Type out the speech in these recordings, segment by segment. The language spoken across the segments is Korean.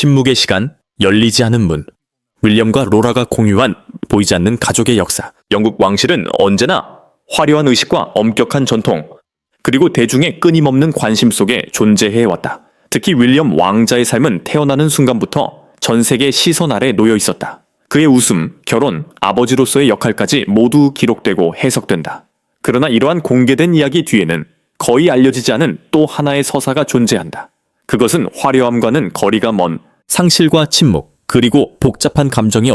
침묵의 시간, 열리지 않은 문. 윌리엄과 로라가 공유한 보이지 않는 가족의 역사. 영국 왕실은 언제나 화려한 의식과 엄격한 전통, 그리고 대중의 끊임없는 관심 속에 존재해왔다. 특히 윌리엄 왕자의 삶은 태어나는 순간부터 전 세계 시선 아래 놓여 있었다. 그의 웃음, 결혼, 아버지로서의 역할까지 모두 기록되고 해석된다. 그러나 이러한 공개된 이야기 뒤에는 거의 알려지지 않은 또 하나의 서사가 존재한다. 그것은 화려함과는 거리가 먼 상실과 침묵, 그리고 복잡한 감정이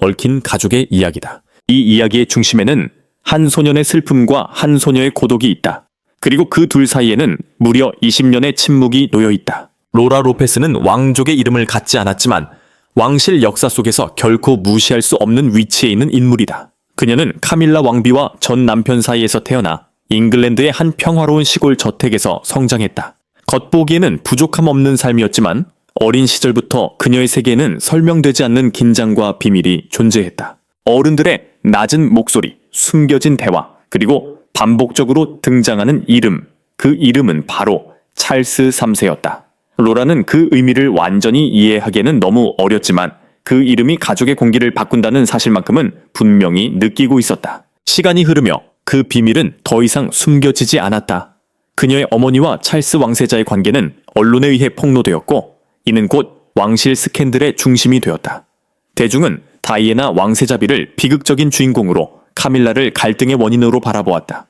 얽힌 가족의 이야기다. 이 이야기의 중심에는 한 소년의 슬픔과 한 소녀의 고독이 있다. 그리고 그 둘 사이에는 무려 20년의 침묵이 놓여 있다. 로라 로페스는 왕족의 이름을 갖지 않았지만 왕실 역사 속에서 결코 무시할 수 없는 위치에 있는 인물이다. 그녀는 카밀라 왕비와 전 남편 사이에서 태어나 잉글랜드의 한 평화로운 시골 저택에서 성장했다. 겉보기에는 부족함 없는 삶이었지만 어린 시절부터 그녀의 세계에는 설명되지 않는 긴장과 비밀이 존재했다. 어른들의 낮은 목소리, 숨겨진 대화, 그리고 반복적으로 등장하는 이름, 그 이름은 바로 찰스 3세였다. 로라는 그 의미를 완전히 이해하기에는 너무 어렸지만 그 이름이 가족의 공기를 바꾼다는 사실만큼은 분명히 느끼고 있었다. 시간이 흐르며 그 비밀은 더 이상 숨겨지지 않았다. 그녀의 어머니와 찰스 왕세자의 관계는 언론에 의해 폭로되었고 이는 곧 왕실 스캔들의 중심이 되었다. 대중은 다이애나 왕세자비를 비극적인 주인공으로 카밀라를 갈등의 원인으로 바라보았다.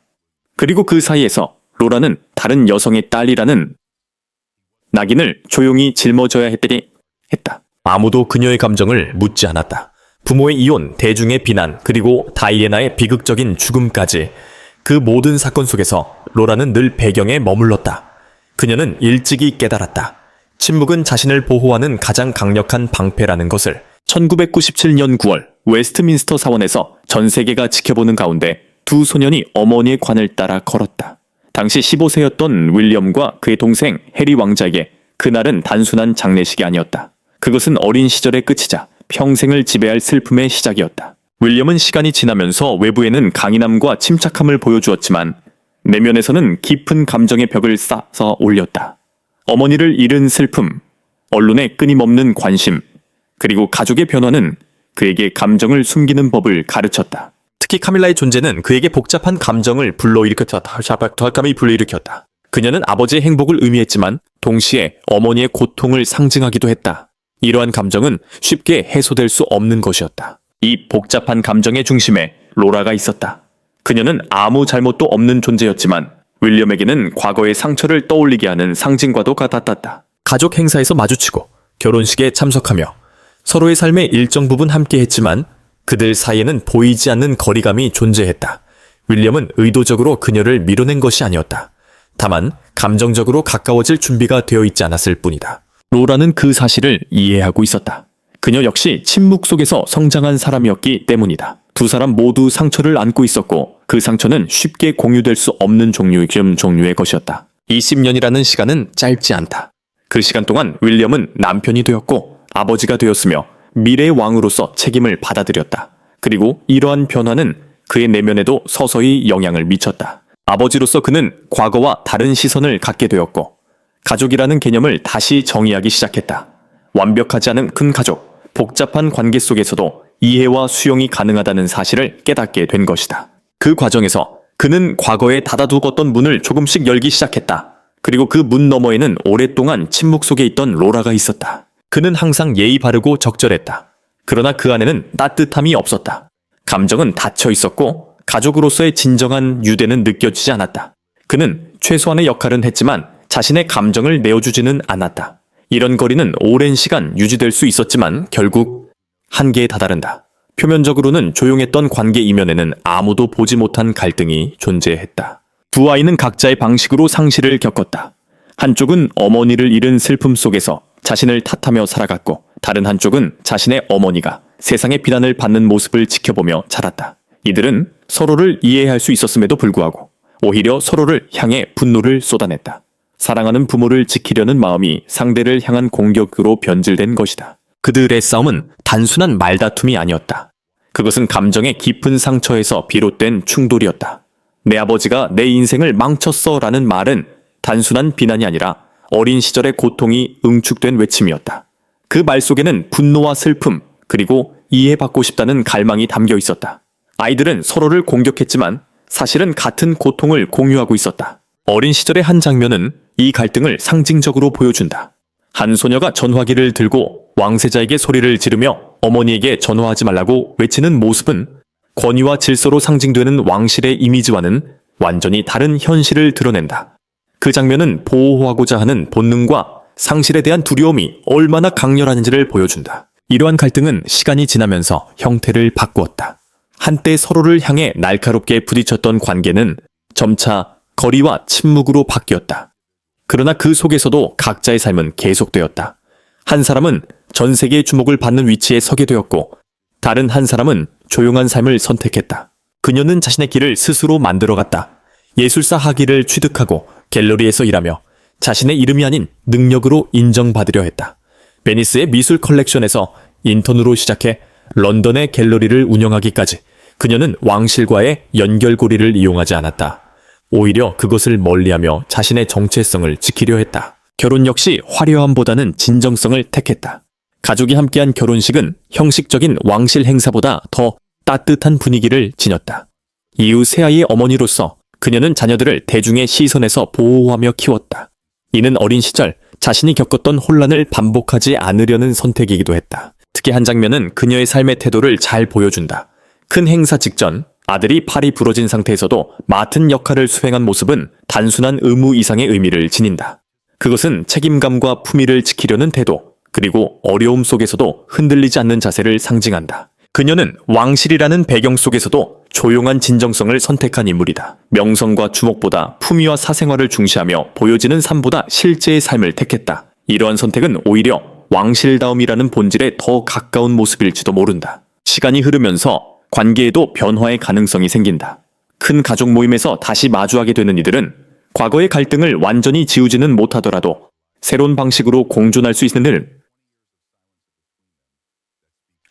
그리고 그 사이에서 로라는 다른 여성의 딸이라는 낙인을 조용히 짊어져야 했다. 아무도 그녀의 감정을 묻지 않았다. 부모의 이혼, 대중의 비난, 그리고 다이애나의 비극적인 죽음까지 그 모든 사건 속에서 로라는 늘 배경에 머물렀다. 그녀는 일찍이 깨달았다. 침묵은 자신을 보호하는 가장 강력한 방패라는 것을. 1997년 9월 웨스트민스터 사원에서 전 세계가 지켜보는 가운데 두 소년이 어머니의 관을 따라 걸었다. 당시 15세였던 윌리엄과 그의 동생 해리 왕자에게 그날은 단순한 장례식이 아니었다. 그것은 어린 시절의 끝이자 평생을 지배할 슬픔의 시작이었다. 윌리엄은 시간이 지나면서 외부에는 강인함과 침착함을 보여주었지만 내면에서는 깊은 감정의 벽을 쌓아 올렸다. 어머니를 잃은 슬픔, 언론의 끊임없는 관심, 그리고 가족의 변화는 그에게 감정을 숨기는 법을 가르쳤다. 특히 카밀라의 존재는 그에게 복잡한 감정을 불러일으켰다. 그녀는 아버지의 행복을 의미했지만 동시에 어머니의 고통을 상징하기도 했다. 이러한 감정은 쉽게 해소될 수 없는 것이었다. 이 복잡한 감정의 중심에 로라가 있었다. 그녀는 아무 잘못도 없는 존재였지만 윌리엄에게는 과거의 상처를 떠올리게 하는 상징과도 같았다. 가족 행사에서 마주치고 결혼식에 참석하며 서로의 삶의 일정 부분 함께했지만 그들 사이에는 보이지 않는 거리감이 존재했다. 윌리엄은 의도적으로 그녀를 밀어낸 것이 아니었다. 다만 감정적으로 가까워질 준비가 되어 있지 않았을 뿐이다. 로라는 그 사실을 이해하고 있었다. 그녀 역시 침묵 속에서 성장한 사람이었기 때문이다. 두 사람 모두 상처를 안고 있었고 그 상처는 쉽게 공유될 수 없는 종류의 것이었다. 20년이라는 시간은 짧지 않다. 그 시간 동안 윌리엄은 남편이 되었고 아버지가 되었으며 미래의 왕으로서 책임을 받아들였다. 그리고 이러한 변화는 그의 내면에도 서서히 영향을 미쳤다. 아버지로서 그는 과거와 다른 시선을 갖게 되었고 가족이라는 개념을 다시 정의하기 시작했다. 완벽하지 않은 큰 가족, 복잡한 관계 속에서도 이해와 수용이 가능하다는 사실을 깨닫게 된 것이다. 그 과정에서 그는 과거에 닫아두었던 문을 조금씩 열기 시작했다. 그리고 그 문 너머에는 오랫동안 침묵 속에 있던 로라가 있었다. 그는 항상 예의 바르고 적절했다. 그러나 그 안에는 따뜻함이 없었다. 감정은 닫혀 있었고 가족으로서의 진정한 유대는 느껴지지 않았다. 그는 최소한의 역할은 했지만 자신의 감정을 내어주지는 않았다. 이런 거리는 오랜 시간 유지될 수 있었지만 결국 한계에 다다른다. 표면적으로는 조용했던 관계 이면에는 아무도 보지 못한 갈등이 존재했다. 두 아이는 각자의 방식으로 상실을 겪었다. 한쪽은 어머니를 잃은 슬픔 속에서 자신을 탓하며 살아갔고 다른 한쪽은 자신의 어머니가 세상의 비난을 받는 모습을 지켜보며 자랐다. 이들은 서로를 이해할 수 있었음에도 불구하고 오히려 서로를 향해 분노를 쏟아냈다. 사랑하는 부모를 지키려는 마음이 상대를 향한 공격으로 변질된 것이다. 그들의 싸움은 단순한 말다툼이 아니었다. 그것은 감정의 깊은 상처에서 비롯된 충돌이었다. 내 아버지가 내 인생을 망쳤어 라는 말은 단순한 비난이 아니라 어린 시절의 고통이 응축된 외침이었다. 그 말 속에는 분노와 슬픔, 그리고 이해받고 싶다는 갈망이 담겨 있었다. 아이들은 서로를 공격했지만 사실은 같은 고통을 공유하고 있었다. 어린 시절의 한 장면은 이 갈등을 상징적으로 보여준다. 한 소녀가 전화기를 들고 왕세자에게 소리를 지르며 어머니에게 전화하지 말라고 외치는 모습은 권위와 질서로 상징되는 왕실의 이미지와는 완전히 다른 현실을 드러낸다. 그 장면은 보호하고자 하는 본능과 상실에 대한 두려움이 얼마나 강렬한지를 보여준다. 이러한 갈등은 시간이 지나면서 형태를 바꾸었다. 한때 서로를 향해 날카롭게 부딪혔던 관계는 점차 거리와 침묵으로 바뀌었다. 그러나 그 속에서도 각자의 삶은 계속되었다. 한 사람은 전 세계의 주목을 받는 위치에 서게 되었고, 다른 한 사람은 조용한 삶을 선택했다. 그녀는 자신의 길을 스스로 만들어갔다. 예술사 학위를 취득하고 갤러리에서 일하며 자신의 이름이 아닌 능력으로 인정받으려 했다. 베니스의 미술 컬렉션에서 인턴으로 시작해 런던의 갤러리를 운영하기까지 그녀는 왕실과의 연결고리를 이용하지 않았다. 오히려 그것을 멀리하며 자신의 정체성을 지키려 했다. 결혼 역시 화려함보다는 진정성을 택했다. 가족이 함께한 결혼식은 형식적인 왕실 행사보다 더 따뜻한 분위기를 지녔다. 이후 새아이의 어머니로서 그녀는 자녀들을 대중의 시선에서 보호하며 키웠다. 이는 어린 시절 자신이 겪었던 혼란을 반복하지 않으려는 선택이기도 했다. 특히 한 장면은 그녀의 삶의 태도를 잘 보여준다. 큰 행사 직전 아들이 팔이 부러진 상태에서도 맡은 역할을 수행한 모습은 단순한 의무 이상의 의미를 지닌다. 그것은 책임감과 품위를 지키려는 태도, 그리고 어려움 속에서도 흔들리지 않는 자세를 상징한다. 그녀는 왕실이라는 배경 속에서도 조용한 진정성을 선택한 인물이다. 명성과 주목보다 품위와 사생활을 중시하며 보여지는 삶보다 실제의 삶을 택했다. 이러한 선택은 오히려 왕실다움이라는 본질에 더 가까운 모습일지도 모른다. 시간이 흐르면서 관계에도 변화의 가능성이 생긴다. 큰 가족 모임에서 다시 마주하게 되는 이들은 과거의 갈등을 완전히 지우지는 못하더라도 새로운 방식으로 공존할 수 있는 을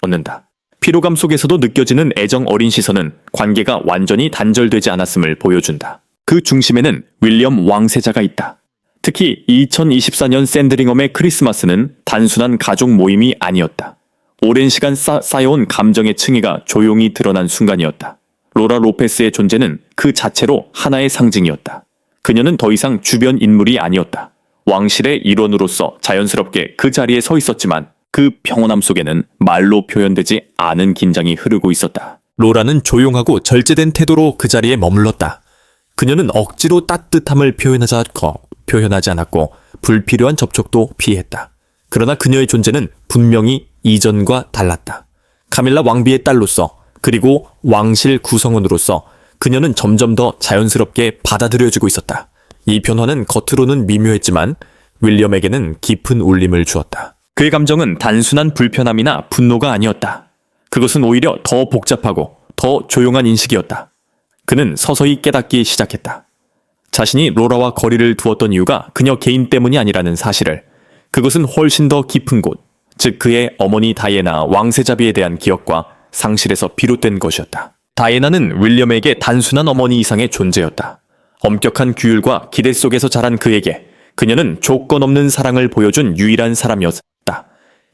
얻는다. 피로감 속에서도 느껴지는 애정 어린 시선은 관계가 완전히 단절되지 않았음을 보여준다. 그 중심에는 윌리엄 왕세자가 있다. 특히 2024년 샌드링엄의 크리스마스는 단순한 가족 모임이 아니었다. 오랜 시간 쌓여온 감정의 층위가 조용히 드러난 순간이었다. 로라 로페스의 존재는 그 자체로 하나의 상징이었다. 그녀는 더 이상 주변 인물이 아니었다. 왕실의 일원으로서 자연스럽게 그 자리에 서 있었지만 그 평온함 속에는 말로 표현되지 않은 긴장이 흐르고 있었다. 로라는 조용하고 절제된 태도로 그 자리에 머물렀다. 그녀는 억지로 따뜻함을 표현하지 않았고 불필요한 접촉도 피했다. 그러나 그녀의 존재는 분명히 이전과 달랐다. 카밀라 왕비의 딸로서, 그리고 왕실 구성원으로서 그녀는 점점 더 자연스럽게 받아들여지고 있었다. 이 변화는 겉으로는 미묘했지만 윌리엄에게는 깊은 울림을 주었다. 그의 감정은 단순한 불편함이나 분노가 아니었다. 그것은 오히려 더 복잡하고 더 조용한 인식이었다. 그는 서서히 깨닫기 시작했다. 자신이 로라와 거리를 두었던 이유가 그녀 개인 때문이 아니라는 사실을, 그것은 훨씬 더 깊은 곳, 즉 그의 어머니 다이애나 왕세자비에 대한 기억과 상실에서 비롯된 것이었다. 다이애나는 윌리엄에게 단순한 어머니 이상의 존재였다. 엄격한 규율과 기대 속에서 자란 그에게 그녀는 조건 없는 사랑을 보여준 유일한 사람이었다.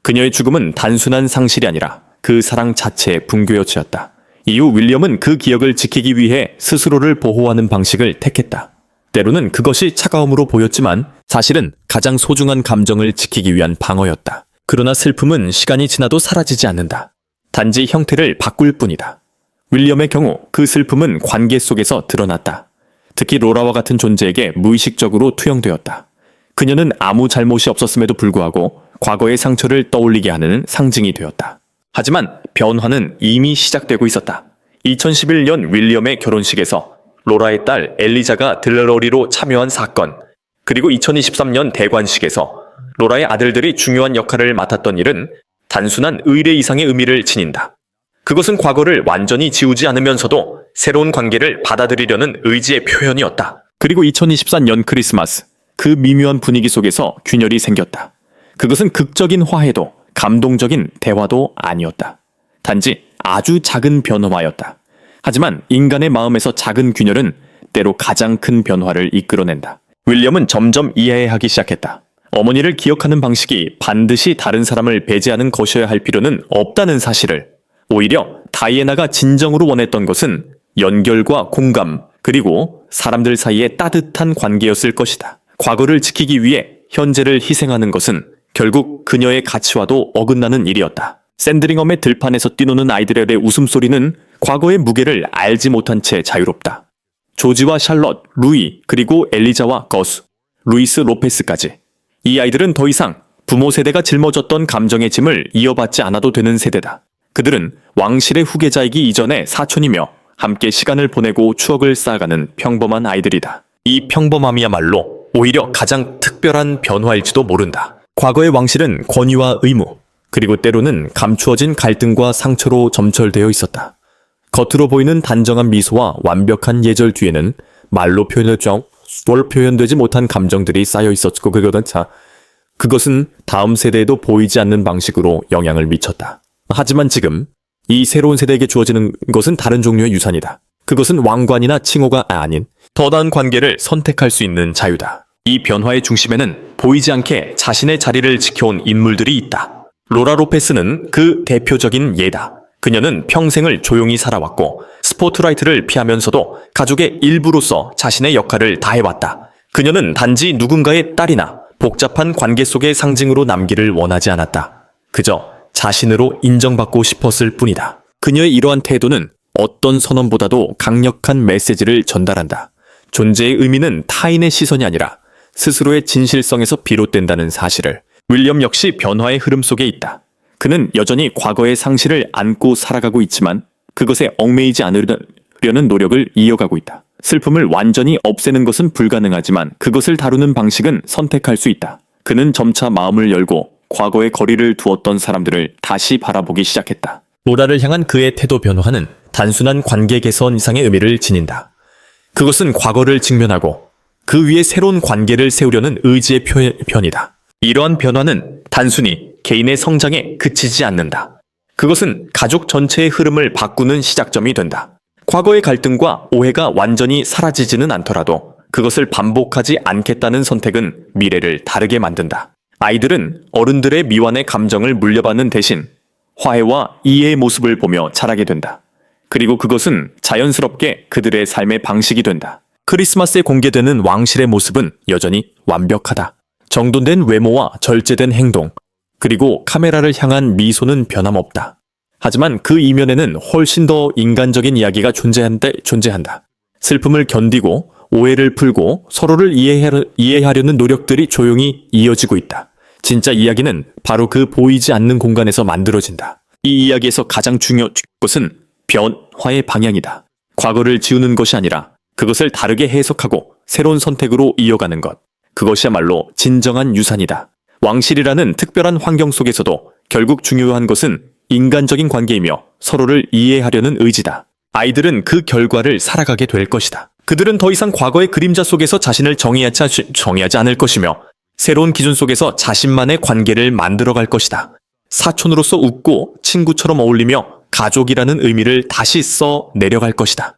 그녀의 죽음은 단순한 상실이 아니라 그 사랑 자체의 붕괴여치였다. 이후 윌리엄은 그 기억을 지키기 위해 스스로를 보호하는 방식을 택했다. 때로는 그것이 차가움으로 보였지만 사실은 가장 소중한 감정을 지키기 위한 방어였다. 그러나 슬픔은 시간이 지나도 사라지지 않는다. 단지 형태를 바꿀 뿐이다. 윌리엄의 경우 그 슬픔은 관계 속에서 드러났다. 특히 로라와 같은 존재에게 무의식적으로 투영되었다. 그녀는 아무 잘못이 없었음에도 불구하고 과거의 상처를 떠올리게 하는 상징이 되었다. 하지만 변화는 이미 시작되고 있었다. 2011년 윌리엄의 결혼식에서 로라의 딸 엘리자가 들러리로 참여한 사건, 그리고 2023년 대관식에서 로라의 아들들이 중요한 역할을 맡았던 일은 단순한 의례 이상의 의미를 지닌다. 그것은 과거를 완전히 지우지 않으면서도 새로운 관계를 받아들이려는 의지의 표현이었다. 그리고 2024년 크리스마스, 그 미묘한 분위기 속에서 균열이 생겼다. 그것은 극적인 화해도 감동적인 대화도 아니었다. 단지 아주 작은 변화였다. 하지만 인간의 마음에서 작은 균열은 때로 가장 큰 변화를 이끌어낸다. 윌리엄은 점점 이해하기 시작했다. 어머니를 기억하는 방식이 반드시 다른 사람을 배제하는 것이어야 할 필요는 없다는 사실을, 오히려 다이애나가 진정으로 원했던 것은 연결과 공감, 그리고 사람들 사이의 따뜻한 관계였을 것이다. 과거를 지키기 위해 현재를 희생하는 것은 결국 그녀의 가치와도 어긋나는 일이었다. 샌드링엄의 들판에서 뛰노는 아이들의 웃음소리는 과거의 무게를 알지 못한 채 자유롭다. 조지와 샬럿, 루이, 그리고 엘리자와 거수, 루이스 로페스까지. 이 아이들은 더 이상 부모 세대가 짊어졌던 감정의 짐을 이어받지 않아도 되는 세대다. 그들은 왕실의 후계자이기 이전의 사촌이며 함께 시간을 보내고 추억을 쌓아가는 평범한 아이들이다. 이 평범함이야말로 오히려 가장 특별한 변화일지도 모른다. 과거의 왕실은 권위와 의무, 그리고 때로는 감추어진 갈등과 상처로 점철되어 있었다. 겉으로 보이는 단정한 미소와 완벽한 예절 뒤에는 말로 표현되지 못한 감정들이 쌓여 있었고, 그것은 다음 세대에도 보이지 않는 방식으로 영향을 미쳤다. 하지만 지금 이 새로운 세대에게 주어지는 것은 다른 종류의 유산이다. 그것은 왕관이나 칭호가 아닌 더 나은 관계를 선택할 수 있는 자유다. 이 변화의 중심에는 보이지 않게 자신의 자리를 지켜온 인물들이 있다. 로라 로페스는 그 대표적인 예다. 그녀는 평생을 조용히 살아왔고 스포트라이트를 피하면서도 가족의 일부로서 자신의 역할을 다해왔다. 그녀는 단지 누군가의 딸이나 복잡한 관계 속의 상징으로 남기를 원하지 않았다. 그저 자신으로 인정받고 싶었을 뿐이다. 그녀의 이러한 태도는 어떤 선언보다도 강력한 메시지를 전달한다. 존재의 의미는 타인의 시선이 아니라 스스로의 진실성에서 비롯된다는 사실을. 윌리엄 역시 변화의 흐름 속에 있다. 그는 여전히 과거의 상실을 안고 살아가고 있지만 그것에 얽매이지 않으려는 노력을 이어가고 있다. 슬픔을 완전히 없애는 것은 불가능하지만 그것을 다루는 방식은 선택할 수 있다. 그는 점차 마음을 열고 과거에 거리를 두었던 사람들을 다시 바라보기 시작했다. 로라를 향한 그의 태도 변화는 단순한 관계 개선 이상의 의미를 지닌다. 그것은 과거를 직면하고 그 위에 새로운 관계를 세우려는 의지의 표현이다. 이러한 변화는 단순히 개인의 성장에 그치지 않는다. 그것은 가족 전체의 흐름을 바꾸는 시작점이 된다. 과거의 갈등과 오해가 완전히 사라지지는 않더라도 그것을 반복하지 않겠다는 선택은 미래를 다르게 만든다. 아이들은 어른들의 미완의 감정을 물려받는 대신 화해와 이해의 모습을 보며 자라게 된다. 그리고 그것은 자연스럽게 그들의 삶의 방식이 된다. 크리스마스에 공개되는 왕실의 모습은 여전히 완벽하다. 정돈된 외모와 절제된 행동, 그리고 카메라를 향한 미소는 변함없다. 하지만 그 이면에는 훨씬 더 인간적인 이야기가 존재한다. 슬픔을 견디고 오해를 풀고 서로를 이해하려는 노력들이 조용히 이어지고 있다. 진짜 이야기는 바로 그 보이지 않는 공간에서 만들어진다. 이 이야기에서 가장 중요한 것은 변화의 방향이다. 과거를 지우는 것이 아니라 그것을 다르게 해석하고 새로운 선택으로 이어가는 것. 그것이야말로 진정한 유산이다. 왕실이라는 특별한 환경 속에서도 결국 중요한 것은 인간적인 관계이며 서로를 이해하려는 의지다. 아이들은 그 결과를 살아가게 될 것이다. 그들은 더 이상 과거의 그림자 속에서 자신을 정의하지 않을 것이며 새로운 기준 속에서 자신만의 관계를 만들어갈 것이다. 사촌으로서 웃고 친구처럼 어울리며 가족이라는 의미를 다시 써 내려갈 것이다.